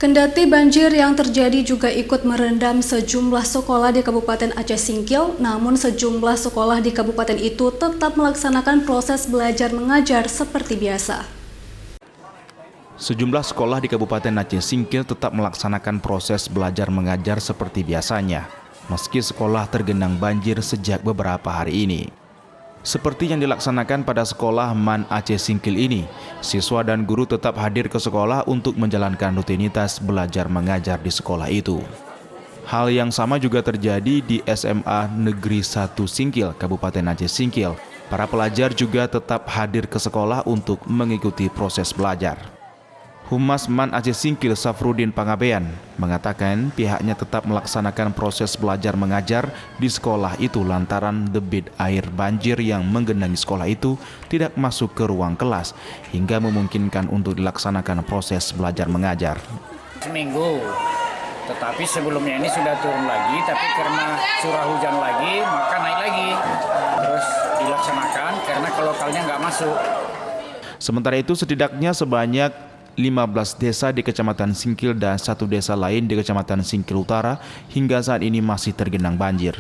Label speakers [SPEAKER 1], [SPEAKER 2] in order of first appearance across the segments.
[SPEAKER 1] Kendati banjir yang terjadi juga ikut merendam sejumlah sekolah di Kabupaten Aceh Singkil, namun sejumlah sekolah di kabupaten itu tetap melaksanakan proses belajar mengajar seperti biasa.
[SPEAKER 2] Sejumlah sekolah di Kabupaten Aceh Singkil tetap melaksanakan proses belajar mengajar seperti biasanya, meski sekolah tergenang banjir sejak beberapa hari ini. Seperti yang dilaksanakan pada sekolah MAN Aceh Singkil ini, siswa dan guru tetap hadir ke sekolah untuk menjalankan rutinitas belajar mengajar di sekolah itu. Hal yang sama juga terjadi di SMA Negeri 1 Singkil, Kabupaten Aceh Singkil. Para pelajar juga tetap hadir ke sekolah untuk mengikuti proses belajar. Humas MAN Aceh Singkil Safrudin Pangabean mengatakan pihaknya tetap melaksanakan proses belajar mengajar di sekolah itu lantaran debit air banjir yang menggenangi sekolah itu tidak masuk ke ruang kelas hingga memungkinkan untuk dilaksanakan proses belajar mengajar.
[SPEAKER 3] Seminggu, tetapi sebelumnya ini sudah turun lagi, tapi karena curah hujan lagi maka naik lagi. Terus dilaksanakan karena ke lokalnya nggak masuk.
[SPEAKER 2] Sementara itu setidaknya sebanyak 15 desa di Kecamatan Singkil dan 1 desa lain di Kecamatan Singkil Utara hingga saat ini masih tergenang banjir.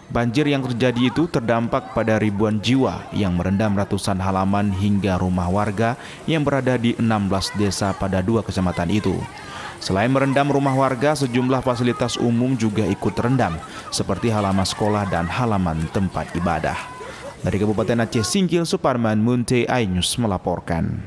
[SPEAKER 2] Banjir yang terjadi itu terdampak pada ribuan jiwa yang merendam ratusan halaman hingga rumah warga yang berada di 16 desa pada 2 kecamatan itu. Selain merendam rumah warga, sejumlah fasilitas umum juga ikut terendam, seperti halaman sekolah dan halaman tempat ibadah. Dari Kabupaten Aceh Singkil, Suparman Munte Ainus melaporkan.